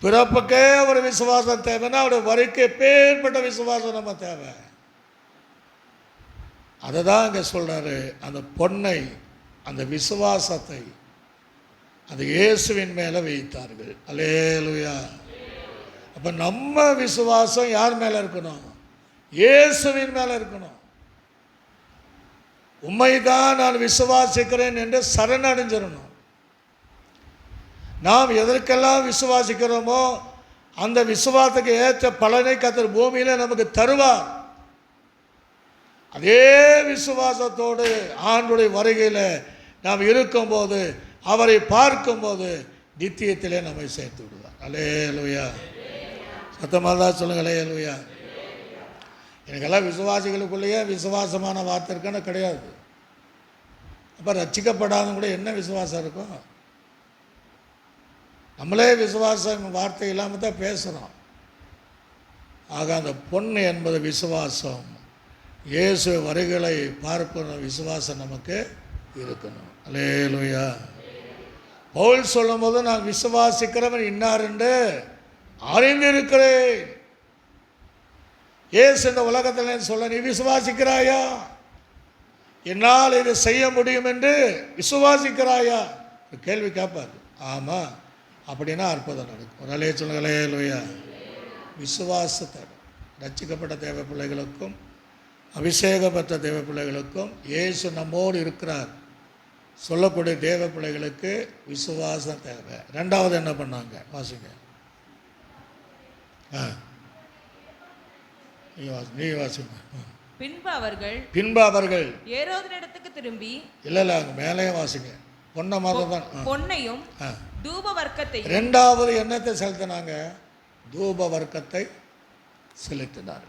Speaker 1: பிறப்புக்கே ஒரு விசுவாசம் தேவைன்னா அவருடைய வரைக்கு எப்பேற்பட்ட விசுவாசம் நம்ம தேவை. அதை தான் இங்கே சொல்கிறாரு. அந்த பொன்னை, அந்த விசுவாசத்தை அந்த இயேசுவின் மேலே வைத்தார்கள். அல்லேலூயா. அப்போ நம்ம விசுவாசம் யார் மேலே இருக்கணும்? இயேசுவின் மேலே இருக்கணும். உம்மைதான் நான் விசுவாசிக்கிறேன் என்று சரணடைஞ்சிடணும். நாம் எதற்கெல்லாம் விசுவாசிக்கிறோமோ அந்த விசுவாசத்துக்கு ஏற்ற பலனை கர்த்தர் பூமியில் நமக்கு தருவார். அதே விசுவாசத்தோடு ஆண்டுடைய வருகையில் நாம் இருக்கும்போது, அவரை பார்க்கும்போது நித்தியத்திலே நம்மை சேர்த்து விடுவார். அல்லேலூயா. சத்தமாக தான் சொல்லுங்க. அல்லேலூயா. எனக்கெல்லாம் விசுவாசிகளுக்குள்ளேயே விசுவாசமான வார்த்தை இருக்குன்னு கிடையாது. அப்போ ரட்சிக்கப்படாத கூட என்ன விசுவாசம் இருக்கும்? நம்மளே விசுவாசம் வார்த்தை இல்லாமல் தான் பேசுகிறோம். ஆக அந்த பொண்ணு என்பது விசுவாசம். இயேசு வருகளை பார்க்கிற விசுவாசம் நமக்கு இருக்கணும். அல்லேலூயா. பவுல் சொல்லும் போது நான் விசுவாசிக்கிறவன் இன்னார் என்று அறிந்திருக்கிறேன். இயேசு இந்த உலகத்தில் சொல்ல, நீ விசுவாசிக்கிறாயா? என்னால் இதை செய்ய முடியும் என்று விசுவாசிக்கிறாயா? கேள்வி கேட்பார். ஆமாம் அப்படின்னா அற்புதம் நடக்கும். ஒரு அலைய சொல்லுங்க. அல்லேலூயா. விசுவாசத்தை ரட்சிக்கப்பட்ட தேவ பிள்ளைகளுக்கும் அபிஷேகம் பெற்ற தேவ பிள்ளைகளுக்கும் இயேசு நம்மோடு இருக்கிறார் சொல்லக்கூடிய தேவ பிள்ளைகளுக்கு விசுவாசம் தேவை. ரெண்டாவது என்ன பண்ணாங்க? வாசிங்க. நீ வாசிங்க. பின்பு அவர்கள்
Speaker 3: ஏரோதினிடத்துக்கு திரும்பி,
Speaker 1: இல்லை அங்கே மேலேயே வாசிங்க. பொன்னை மாதிரி தான்.
Speaker 3: பொன்னையும் தூப வர்க்கத்தையும்.
Speaker 1: ரெண்டாவது என்னத்தை செலுத்தினாங்க? தூப வர்க்கத்தை செலுத்தினார்.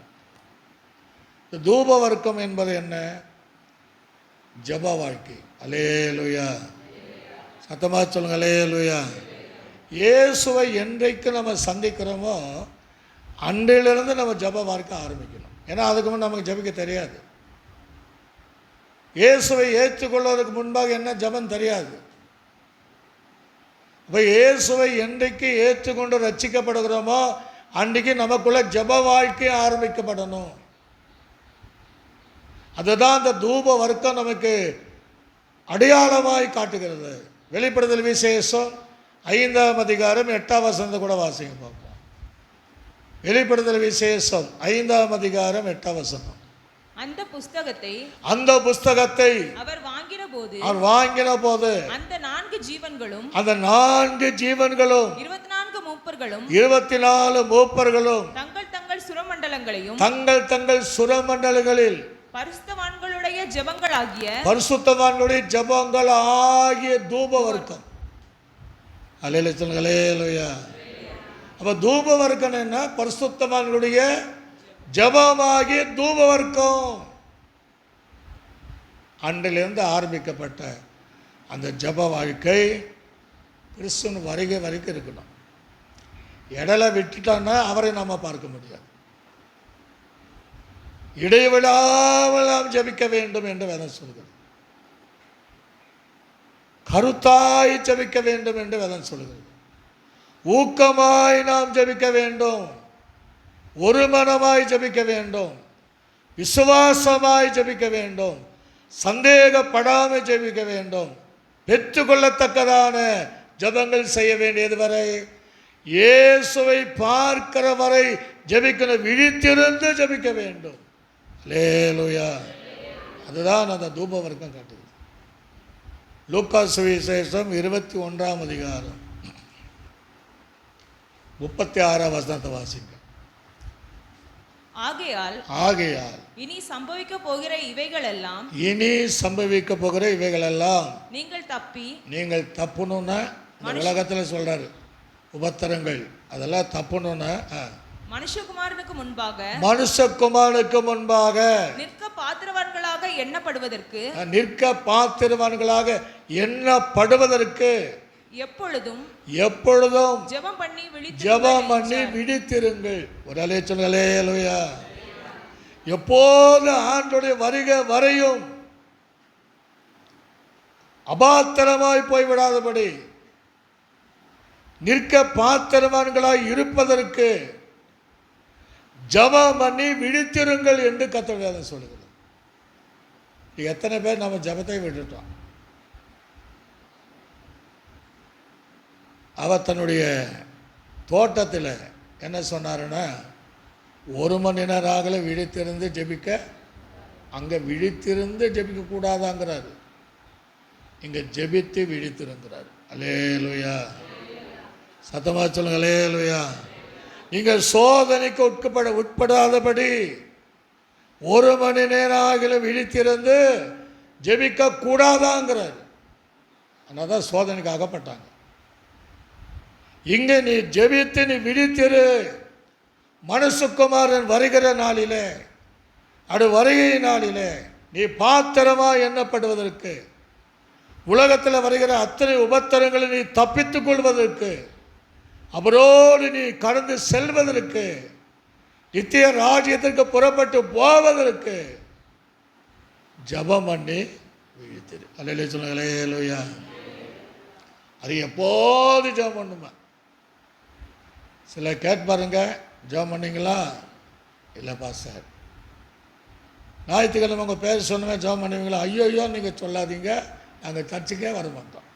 Speaker 1: தூப வர்க்கம் என்பது என்ன? ஜப வாழ்க்கை. அல்லேலூயா. சத்தமாக சொல்லுங்க. அல்லேலூயா. இயேசுவை என்றைக்கு நம்ம சந்திக்கிறோமோ அன்றையிலிருந்து நம்ம ஜப வாழ்க்கை ஆரம்பிக்கணும். ஏன்னா அதுக்கு முன் நமக்கு ஜபிக்க தெரியாது. இயேசுவை ஏற்றுக்கொள்வதற்கு முன்பாக என்ன ஜபம் தெரியாது. இப்போ இயேசுவை என்றைக்கு ஏற்றுக்கொண்டு ரட்சிக்கப்படுகிறோமோ அன்றைக்கு நமக்குள்ள ஜப வாழ்க்கை ஆரம்பிக்கப்படணும். அதுதான் அந்த தூப வர்க்கம் நமக்கு அடையாளமாய் காட்டுகிறது. வெளிப்படுத்தல் விசேஷம் 5ஆம் அதிகாரம் 8ஆம் வசனத்தை கூட வாசிங்க பார்ப்போம். வெளிப்படுத்தல் விசேஷம் 5ஆம் அதிகாரம் 8ஆம் வசனம்.
Speaker 3: அந்த புஸ்தகத்தை அவர் வாங்கின போது அந்த 4 ஜீவன்களும் 24 மூப்பர்களும் தங்கள் சுரமண்டலங்களில் பரிசுத்தவான்களுடைய ஜெபங்கள் ஆகிய தூப வர்க்கம். அல்லேலூயா சொல்லுங்க. அல்லேலூயா. அப்போ தூப வர்க்கம் என்ன? பரிசுத்தவான்களுடைய ஜபமாகிய தூப வர்க்கம். அன்றிலிருந்து ஆரம்பிக்கப்பட்ட அந்த ஜப வாழ்க்கை கிறிஸ்துவின் வருகை வரைக்கும் இருக்கணும். இடையில விட்டுட்டான்னா அவரை நம்ம பார்க்க முடியாது. இடைவிடாமல் நாம் ஜபிக்க வேண்டும் என்று வேதம் சொல்கிறது. கருத்தாய் ஜபிக்க வேண்டும் என்று வேதம் சொல்கிறது. ஊக்கமாய் நாம் ஜபிக்க வேண்டும். ஒரு மனமாய் ஜபிக்க வேண்டும். விசுவாசமாய் ஜபிக்க வேண்டும். சந்தேகப்படாமல் ஜபிக்க வேண்டும். பெற்றுக்கொள்ளத்தக்கதான ஜபங்கள் செய்ய வேண்டியது வரை இயேசுவை பார்க்கிற வரை ஜெபிக்கணும், விழித்திருந்து ஜெபிக்க வேண்டும். அல்லேலூயா. அதுதான் அந்த தூப வர்க்கம் காட்டுது. லூக்கா சுவிசேஷம் 21 அதிகாரம் 36 வசனத்தை வாசிங்க.
Speaker 2: ஆகையால்
Speaker 3: இனி சம்பவிக்க போகிற இவைகளெல்லாம் நீங்கள் தப்புணுன்னா இந்த உலகத்தில் சொல்றாரு உபத்திரங்கள் அதெல்லாம் தப்புணுன்னா
Speaker 2: மனுஷகுமாரனுக்கு
Speaker 3: முன்பாக
Speaker 2: நிற்க பாத்திரவான்களாக
Speaker 3: எண்ணப்படுவதற்கு எப்பொழுதும்
Speaker 2: ஜெபம்
Speaker 3: பண்ணி விழித்திருங்கள். ஒரு அலேச்சனே அல்லேலூயா. எப்போது ஆண்டவருடைய வருகை வரையும் அபாத்திரமாய் போய்விடாதபடி நிற்க பாத்திரவான்களாய் இருப்பதற்கு ஜெபம் பண்ணி விழித்திருங்கள் என்று கர்த்தர் வேதம் சொல்லுகிறது. எத்தனை பேர் நம்ம ஜெபத்தை விட்டுட்டோம்? அவர் தன்னுடைய தோட்டத்தில் என்ன சொன்னாருன்னா 1 மணி நேரம் ஆகல விழித்திருந்து ஜெபிக்க, அங்கே விழித்திருந்து ஜெபிக்க கூடாதாங்கிறாரு, இங்கே ஜெபித்து விழித்திருங்கிறார். அல்லேலூயா. சத்தமா சொல்லுங்க அல்லேலூயா. நீங்கள் சோதனைக்கு உட்படாதபடி 1 மணி நேரம் ஆகல விழித்திருந்து ஜெபிக்க கூடாதாங்கிறார். அதனால தான் சோதனைக்கு அகப்பட்டாங்க. இங்கே நீ ஜெபித்து நீ விழித்திரு. மனுஷகுமாரன் வருகிற நாளிலே வருகை நாளிலே நீ பாத்திரமா எண்ணப்படுவதற்கு, உலகத்தில் வருகிற அத்தனை உபத்திரங்களை நீ தப்பித்துக் கொள்வதற்கு, அவரோடு நீ கடந்து செல்வதற்கு, நித்திய ராஜ்யத்திற்கு புறப்பட்டு போவதற்கு ஜெபம் பண்ணி விழித்திரு. அல்லேலூயா சொல்லுங்க அல்லேலூயா. அது எப்போது ஜெபம் பண்ணுமா? சில கேட்பாருங்க, ஜெபம் பண்ணீங்களா? இல்லைப்பா சார். ஞாயிற்றுக்கிழமை உங்கள் பேர் சொன்னமே ஜெபம் பண்ணுவீங்களா? ஐயோ நீங்கள் சொல்லாதீங்க, நாங்கள் சர்ச்சுக்கே வர மாட்டோம்.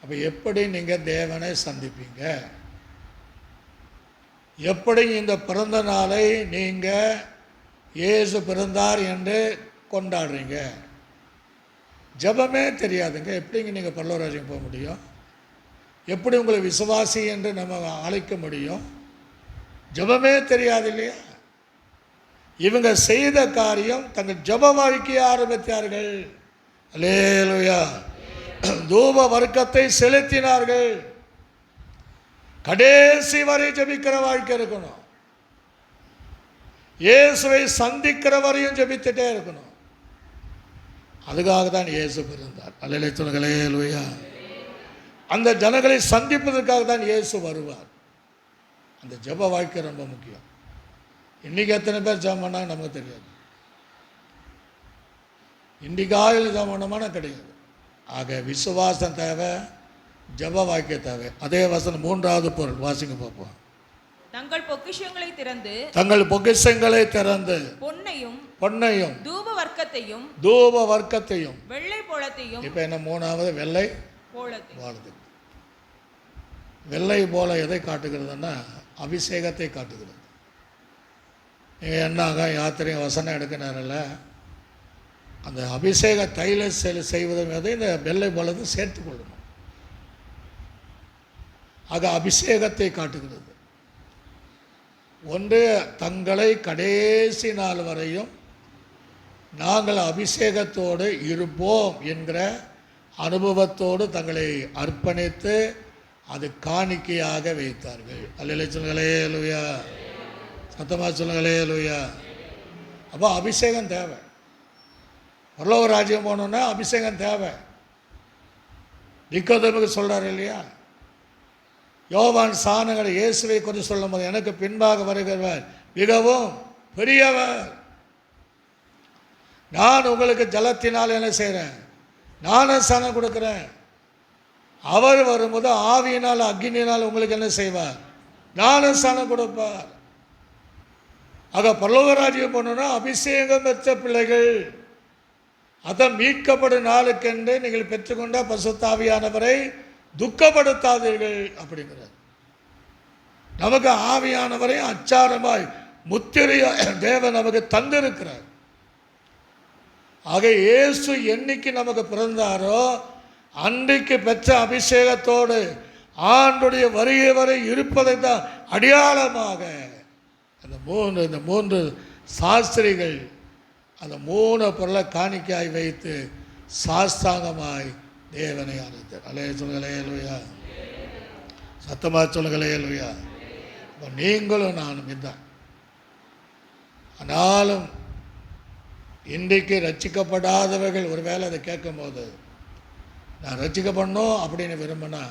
Speaker 3: அப்போ எப்படி நீங்கள் தேவனை சந்திப்பீங்க? எப்படி இந்த பிறந்த நாளை நீங்கள் இயேசு பிறந்தார் என்று கொண்டாடுறீங்க? ஜெபமே தெரியாதுங்க, எப்படிங்க நீங்கள் பரலோகராஜ்யம் போக முடியும்? எப்படி உங்களை விசுவாசி என்று நம்ம அழைக்க முடியும்? ஜெபமே தெரியாது இல்லையா? இவங்க செய்த காரியம் தங்கள் ஜெப வாழ்க்கையை ஆரம்பித்தார்கள். அல்லேலூயா. தூப வர்க்கத்தை செலுத்தினார்கள். கடைசி வரை ஜெபிக்கிற வாழ்க்கை இருக்கணும். இயேசுவை சந்திக்கிற வரையும் ஜெபித்துட்டே இருக்கணும். அதுக்காக தான் இயேசு பிறந்தார். அல்லேலூயா. அந்த ஜனங்களை சந்திப்பதற்காக தான் இயேசு வருவார். அந்த ஜெப வாழ்க்கை ரொம்ப முக்கியம். இன்றைக்கி எத்தனை பேர் ஜெபம் பண்ணாங்க நமக்கு தெரியாது. இன்றைக்கு ஆயில் ஜெபம் பண்ணோம்னா கிடையாது. ஆக விசுவாசம் தேவை, ஜெப வாழ்க்கை தேவை. அதே வசனம் 3வது பொருள் வாசிங்க பார்ப்போம்.
Speaker 2: தங்கள் பொக்கிஷங்களை
Speaker 3: திறந்து பொன்னையும் தூப வர்க்கத்தையும்
Speaker 2: வெள்ளை போலத்தையும்.
Speaker 3: இப்போ என்ன 3வது வெள்ளை போலது. வெள்ளை போல எதை காட்டுகிறதுன்னா அபிஷேகத்தை காட்டுகிறது. நீங்கள் என்னாக யாத்திரையும் வசனம் எடுக்க நேரில் அந்த அபிஷேக தைல செய்வதை இந்த வெள்ளை போலத்தை சேர்த்து கொள்ளணும். ஆக அபிஷேகத்தை காட்டுகிறது. ஒன்று, தங்களை கடைசி நாள் வரையும் நாங்கள் அபிஷேகத்தோடு இருப்போம் என்கிற அனுபவத்தோடு தங்களை அர்ப்பணித்து அது காணிக்கையாக வைத்தார்கள். அல்லேலூயா சொல்லுங்க அல்லேலூயா. சத்தமாக சொல்லுங்க அல்லேலூயா. அப்போ அபிஷேகம் தேவை. பரலோக ராஜ்யம் போகணுன்னா அபிஷேகம் தேவை. நிக்கோதேமுக்கு சொல்கிறார் இல்லையா, யோவான் சாணங்களை இயேசுவை கொஞ்சம் சொல்லும் போது, எனக்கு பின்பாக வருகிறவர் மிகவும் பெரியவர், நான் உங்களுக்கு ஜலத்தினால் என்ன செய்கிறேன், நானும் சாணம் கொடுக்குறேன், அவர் வரும்போது ஆவியினால் அக்னியினால் உங்களுக்கு என்ன செய்வார், நானும் சாணம் கொடுப்பார். ஆக பரலோகராஜ்யம் போனோன்னா அபிஷேகம் பெற்ற பிள்ளைகள், அதை மீட்கப்படும் நாளுக்கென்று நீங்கள் பெற்றுக்கொண்ட பரிசுத்த ஆவியானவரை துக்கப்படுத்தாதீர்கள் அப்படிங்கிறார். நமக்கு ஆவியானவரை அச்சாரமாய் முத்திரையா தேவன் நமக்கு தந்திருக்கிறார். ஆக இயேசு என்னைக்கு நமக்கு பிறந்தாரோ அன்றைக்கு பெற்ற அபிஷேகத்தோடு ஆண்டுடைய வருகை வரை இருப்பதை தான் அடையாளமாக இந்த மூன்று சாஸ்திரிகள் அந்த 3 பொருளை காணிக்காய் வைத்து சாஸ்தாங்கமாய் தேவனை ஆராதித்தார். அலைய சொல்லுங்களே அல்லையா, சத்தமாக சொல்லுங்களே அல்லையா. இப்போ நீங்களும் நானும் இதுதான். ஆனாலும் இன்றைக்கு ரட்சிக்கப்படாதவர்கள் ஒருவேளை அதை கேட்கும்போது நான் ரட்சிக்கப்படணும் அப்படின்னு விரும்பினா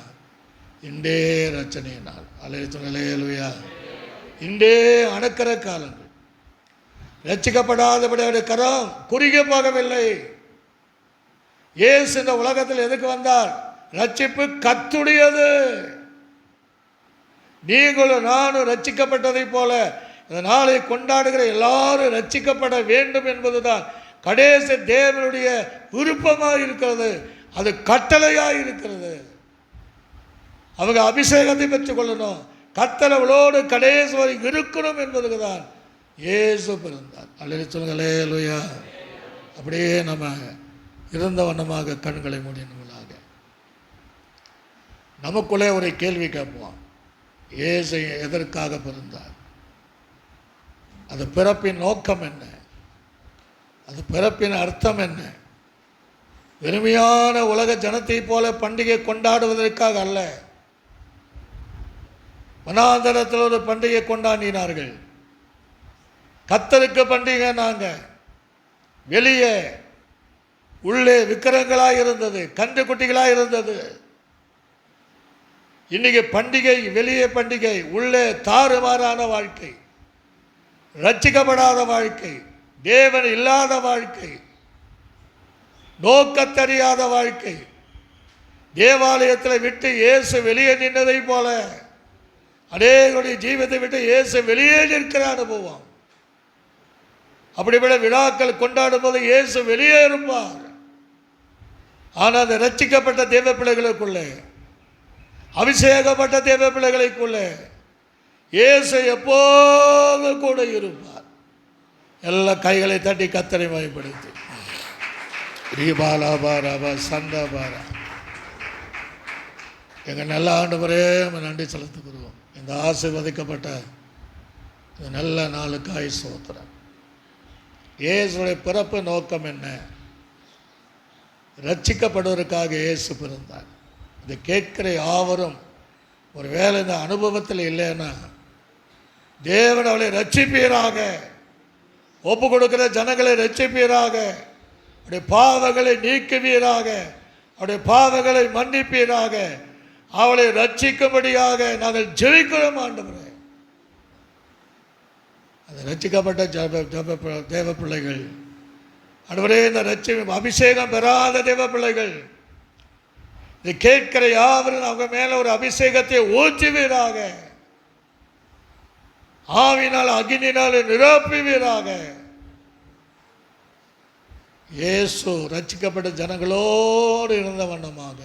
Speaker 3: இண்டே ரச்சனை நாள். அலைய சொல்லுங்களே அல்லையா. இண்டே அணுக்கிற காலங்கள். ரட்சிக்கப்படாதபடி அவருடைய கரம் குறுகிய போகவில்லை. இயேசு இந்த உலகத்தில் எதுக்கு வந்தார்? ரட்சிப்பு கர்த்தருடையது. நீங்களும் நானும் ரட்சிக்கப்பட்டதை போல இந்த நாளை கொண்டாடுகிற எல்லாரும் ரட்சிக்கப்பட வேண்டும் என்பதுதான் கடைசி தேவனுடைய விருப்பமாக இருக்கிறது. அது கட்டளையாக இருக்கிறது. அவங்க அபிஷேகத்தை பெற்றுக் கொள்ளணும், கர்த்தரவளோடு கடைசி வரை இருக்கணும் என்பதுக்கு தான் இயேசு பிறந்தார். அல்லேலூயா சொல்லுங்களே அல்லேலூயா. அப்படியே நம்ம இருந்த வண்ணமாக கண்களை மூடினவர்களாக நமக்குள்ளே ஒரு கேள்வி கேட்போம். இயேசு எதற்காக பிறந்தார்? அது பிறப்பின் நோக்கம் என்ன? அது பிறப்பின் அர்த்தம் என்ன? வெறுமையான உலக ஜனத்தை போல பண்டிகை கொண்டாடுவதற்காக அல்ல. வனாந்தரத்தில் ஒரு பண்டிகை கொண்டாடினார்கள். கர்த்தருக்கு பண்டிகை நாங்கள். வெளியே உள்ளே விக்கிரகங்களாக இருந்தது, கன்று குட்டிகளாக இருந்தது. இன்னைக்கு பண்டிகை வெளியே பண்டிகை, உள்ளே தாறுமாறான வாழ்க்கை, ரட்சிக்கப்படாத வாழ்க்கை, தேவன் இல்லாத வாழ்க்கை, நோக்கத்தறியாத வாழ்க்கை. தேவாலயத்தில் விட்டு இயேசு வெளியே நின்றதை போல அநேகருடைய ஜீவித்தை விட்டு இயேசு வெளியே நிற்கிற அனுபவம். அப்படிப்பட்ட விழாக்கள் கொண்டாடும் போது இயேசு வெளியே இருப்பார். ஆனால் அந்த ரட்சிக்கப்பட்ட தேவ பிள்ளைகளுக்குள்ளே, அபிஷேகப்பட்ட தேவ பிள்ளைகளுக்குள்ளே இயேசு எப்போது கூட இருப்பார். எல்லா கைகளை தட்டி கர்த்தரை மகிமைப்படுத்தி ரீபாலாபாராபா சந்தாபாரா. எங்கள் நல்ல ஆண்டவரே நன்றி செலுத்துகிறோம். இந்த ஆசீர்வதிக்கப்பட்ட இந்த நல்ல நாளுக்காய் ஸ்தோத்திரம். இயேசுடைய பிறப்பு நோக்கம் என்ன? ரட்சிக்கப்படுவதற்காக இயேசு பிறந்தார். இதை கேட்கிற யாவரும் ஒரு வேளை இந்த அனுபவத்தில் இல்லைன்னா தேவன் அவளை ரட்சிப்பீராக, ஒப்பு கொடுக்கிற ஜனங்களை ரட்சிப்பீராக, அவருடைய பாவங்களை நீக்குவீராக, அவருடைய பாவங்களை மன்னிப்பீராக, அவளை ரட்சிக்கும்படியாக நாங்கள் ஜெபிக்கிறோம் ஆண்டவரே. அந்த ரட்சிக்கப்பட்ட தேவ பிள்ளைகள் ஆண்டவரே, இந்த அபிஷேகம் பெறாத தேவ பிள்ளைகள் இதை கேட்கிற யாவரும் அவங்க மேல ஒரு அபிஷேகத்தை ஊற்றுவீராக, ஆவினால் அக்னியினால் நிரப்புவீராக. இயேசு ரட்சிக்கப்பட்ட ஜனங்களோடு இருந்த வண்ணமாக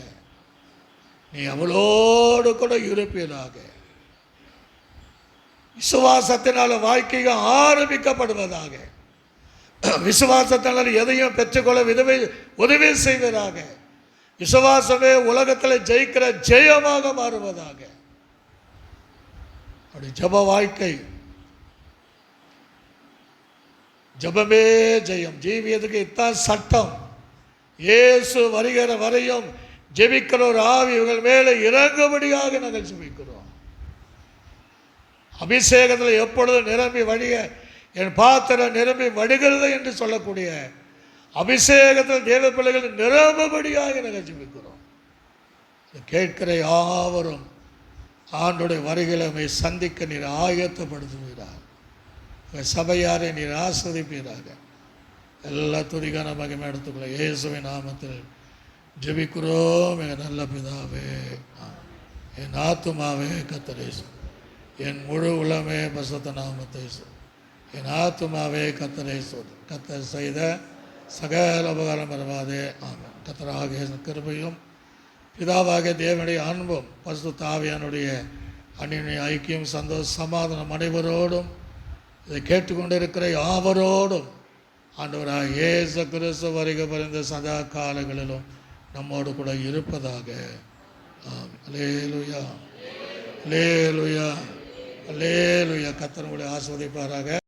Speaker 3: நீ அவளோடு கூட இருப்பீராக. விசுவாசத்தினால் வாழ்க்கைகள் ஆரம்பிக்கப்படுவதாக. விசுவாசத்தினால் எதையும் பெற்றுக்கொள்ள உதவி செய்வதாக. விசுவாசமே உலகத்தில் ஜெயிக்கிற ஜெயமாக மாறுவதாக. அப்படி ஜப வாழ்க்கை, ஜபமே ஜெயம். ஜீவியத்துக்கு இத்தான் சட்டம். இயேசு வருகிற வரையும் ஜெபிக்கிற ஒரு ஆவி இவர்கள் மேலே இறங்கும்படியாக நாங்கள் ஜெபிக்கிறோம். அபிஷேகத்தில் எப்பொழுதும் நிரம்பி வழிய என் பாத்திரம் நிரம்பி வடிகிறது என்று சொல்லக்கூடிய அபிஷேகத்தில் தேவ பிள்ளைகள் நிரம்பும்படியாக நாங்கள் ஜெபிக்கிறோம். கேட்கிற யாவரும் ஆண்டுடைய வருகையில் நம்மை சந்திக்க நீர் ஆயத்தப்படுத்துவீராக. சபையாரை நீர் ஆஸ்வதிப்பீராக. எல்லா துதிக்கான மகிமை எடுத்துக்கொள்ள இயேசுவின் நாமத்தில் ஜெபிக்கிறோம் எங்கள் நல்ல பிதாவே. என் ஆத்துமாவே கர்த்தரை ஸ்தோத்திரி. என் முழு உளமே பரிசுத்த நாமத்தை ஸ்தோத்திரி. என் ஆத்துமாவே கர்த்தரை ஸ்தோத்திரி. கர்த்தர் செய்த சகல உபகாரம் மறவாதே. ஆமென். கர்த்தராகிய கிருபையும் பிதாவாகிய தேவனுடைய அன்பும் பரிசுத்த ஆவியானுடைய அன்னிய ஐக்கியம் சந்தோஷம் சமாதானம் அனைவரோடும் இதை கேட்டுக்கொண்டிருக்கிற யாவரோடும் ஆண்டவராக இயேசு கிறிஸ்து வருகை புரிந்த சதா காலங்களிலும் நம்மோடு கூட இருப்பதாக. அல்லேலூயா, அல்லேலூயா, அல்லேலூயா. கர்த்தர் உங்களை ஆசீர்வதிப்பாராக.